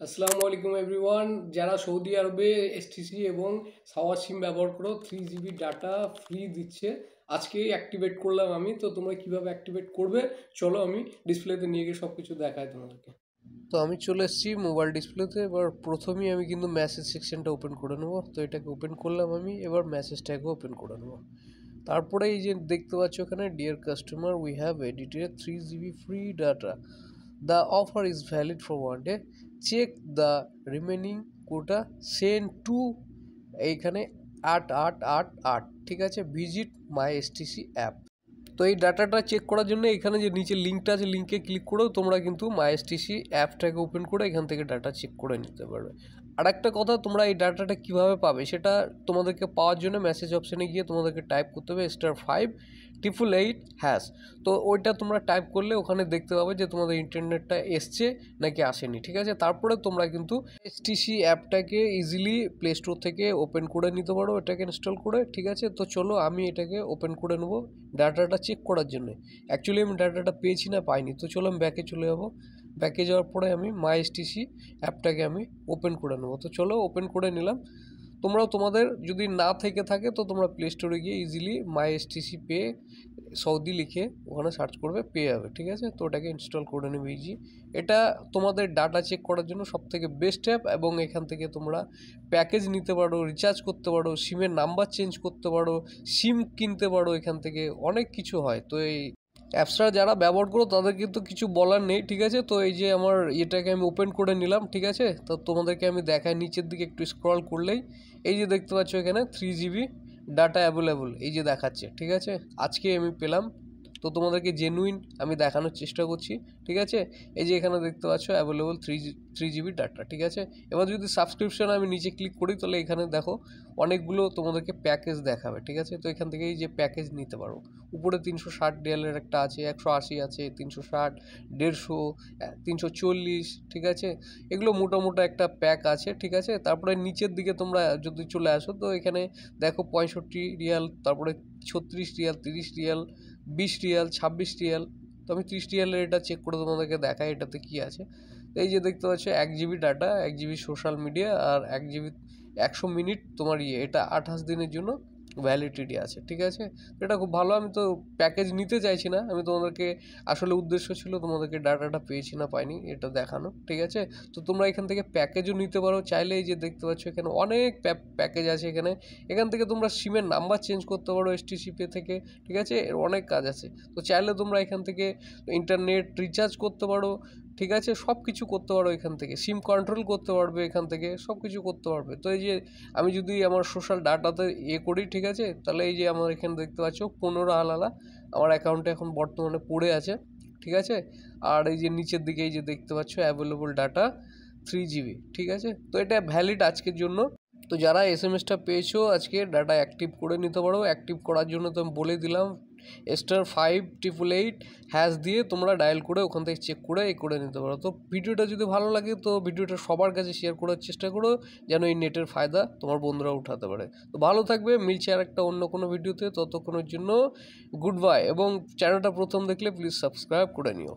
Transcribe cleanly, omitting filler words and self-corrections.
আসসালামু আলাইকুম এভরিওয়ান। যারা সৌদি আরবে এসটিসি এবং সাওয়ার সিম ব্যবহার করো 3 জিবি ডাটা ফ্রি দিচ্ছে, আজকে অ্যাক্টিভেট করলাম আমি। তো তোমরা কিভাবে অ্যাক্টিভেট করবে চলো আমি ডিসপ্লেতে নিয়ে গিয়ে সব কিছু দেখাই তোমাদেরকে। তো আমি চলে এসেছি মোবাইল ডিসপ্লেতে। এবার প্রথমেই আমি কিন্তু মেসেজ সেকশনটা ওপেন করে নেবো। তো এটাকে ওপেন করলাম আমি, এবার মেসেজটাকে ওপেন করে নেবো। তারপরে এই যে দেখতে পাচ্ছ এখানে, dear customer we have edited 3 GB free data, the offer is valid for 1 day, check the remaining quota, send to এইখানে 8888, ঠিক আছে, ভিজিট মাই এসটিসি অ্যাপ। তো এই ডাটাটা চেক করার জন্য এখানে যে নিচে লিঙ্কটা আছে, লিঙ্কে ক্লিক করেও তোমরা কিন্তু মাই এসটিসি অ্যাপটাকে ওপেন করে এখান থেকে ডাটা চেক করে নিতে পারবে। আর একটা কথা, তোমরা এই ডাটাটা কিভাবে পাবে সেটা তোমাদেরকে পাওয়ার জন্য মেসেজ অপশানে গিয়ে তোমাদেরকে টাইপ করতে হবে *588#। তো ওইটা তোমরা টাইপ করলে ওখানে দেখতে পাবে যে তোমাদের ইন্টারনেটটা এসছে নাকি আসেনি, ঠিক আছে। তারপরে তোমরা কিন্তু এসটিসি অ্যাপটাকে ইজিলি প্লে স্টোর থেকে ওপেন করে নিতে পারো, এটাকে ইনস্টল করে, ঠিক আছে। তো চলো আমি এটাকে ওপেন করে নেবো ডাটাটা চেক করার জন্য। অ্যাকচুয়ালি আমি ডাটাটা পেয়েছি না পাইনি, তো চলো আমি ব্যাকে চলে যাবো। ব্যাকে যাওয়ার পরে আমি মাই এসটিসি অ্যাপটাকে আমি ওপেন করে নেবো। তো চলো ওপেন করে নিলাম। তোমরাও তোমাদের যদি না থেকে থাকে তো তোমরা প্লে স্টোরে গিয়ে ইজিলি মাই এসটিসি পে সৌদি লিখে ওখানে সার্চ করবে, পেয়ে যাবে, ঠিক আছে। তো ওটাকে ইনস্টল করে নেবে ইজি। এটা তোমাদের ডাটা চেক করার জন্য সবথেকে বেস্ট অ্যাপ, এবং এখান থেকে তোমরা প্যাকেজ নিতে পারো, রিচার্জ করতে পারো, সিমের নাম্বার চেঞ্জ করতে পারো, সিম কিনতে পারো, এখান থেকে অনেক কিছু হয়। তো এই অ্যাপসটা যারা ব্যবহার করো তাদের কিন্তু কিছু বলার নেই, ঠিক আছে। তো এই যে আমার এটাকে আমি ওপেন করে নিলাম, ঠিক আছে। তো তোমাদেরকে আমি দেখাই, নিচের দিকে একটু স্ক্রল করলেই এই যে দেখতে পাচ্ছ এখানে 3 জিবি ডাটা অ্যাভেলেবল এই যে দেখাচ্ছে, ঠিক আছে। আজকে আমি পেলাম, তো তোমাদেরকে জেনুইন আমি দেখানোর চেষ্টা করছি, ঠিক আছে। এই যে এখানে দেখতে পাচ্ছ অ্যাভেলেবল 3 জিবি ডাটা, ঠিক আছে। এবার যদি সাবস্ক্রিপশন আমি নিচে ক্লিক করি তাহলে এখানে দেখো অনেকগুলো তোমাদেরকে প্যাকেজ দেখাবে, ঠিক আছে। তো এখান থেকে এই যে প্যাকেজ নিতে পারো। উপরে 360 রিয়ালের একটা আছে, 180 আছে, 360, 150, 340, ঠিক আছে। এগুলো মোটামোটা একটা প্যাক আছে, ঠিক আছে। তারপরে নিচের দিকে তোমরা যদি চলে আসো তো এখানে দেখো 65 রিয়াল, তারপরে 36 রিয়াল, 30 রিয়াল, 20 রিয়াল, 26 রিয়াল। তো আমি 30 রিয়ালের এটা চেক করে তোমাদেরকে দেখাই এটাতে কি আছে। এই যে দেখতে পাচ্ছ 1 GB data, 1 GB social media, আর 1 জিবি 100 মিনিট তোমার এটা 28 দিনের জন্য ভ্যালিডিটি আছে, ঠিক আছে। এটা খুব ভালো। আমি তো প্যাকেজ নিতে চাইছি না, আমি তোমাদেরকে আসলে উদ্দেশ্য ছিল তোমাদেরকে ডাটাটা পেয়েছি না পাইনি এটা দেখানো, ঠিক আছে। তো তোমরা এখান থেকে প্যাকেজও নিতে পারো চাইলে। এই যে দেখতে পাচ্ছ এখানে অনেক প্যাকেজ আছে এখানে। এখান থেকে তোমরা সিমের নাম্বার চেঞ্জ করতে পারো এসটিসি পে থেকে, ঠিক আছে। এর অনেক কাজ আছে। তো চাইলে তোমরা এখান থেকে ইন্টারনেট রিচার্জ করতে পারো, ঠিক আছে, সব কিছু করতে পারো এখান থেকে। সিম কন্ট্রোল করতে পারবে এখান থেকে, সব কিছু করতে পারবে। তো এই যে আমি যদি আমার সোশ্যাল ডাটাতে করি, ঠিক আছে, তাহলে এই যে আমার এখানে দেখতে পাচ্ছ 15 আলাদা আমার অ্যাকাউন্টে এখন বর্তমানে পড়ে আছে, ঠিক আছে। আর এই যে নিচের দিকে এই যে দেখতে পাচ্ছ অ্যাভেলেবল ডাটা 3 জিবি, ঠিক আছে। তো এটা ভ্যালিড আজকের জন্য। তো যারা এসএমএসটা পেয়েছো আজকে ডাটা অ্যাক্টিভ করে নিতে পারো। অ্যাক্টিভ করার জন্য তো আমি বলে দিলাম *5888# দিয়ে তোমরা ডায়াল করে ওখান থেকে চেক করে করে নিতে পারো। তো ভিডিওটা যদি ভালো লাগে তো ভিডিওটা সবার কাছে শেয়ার করার চেষ্টা করো, যেন এই নেটের ফায়দা তোমার বন্ধুরা উঠাতে পারে। তো ভালো থাকবে, মিলছে আর একটা অন্য কোনো ভিডিওতে। ততক্ষণের জন্য গুড বাই, এবং চ্যানেলটা প্রথম দেখলে প্লিজ সাবস্ক্রাইব করে নিও।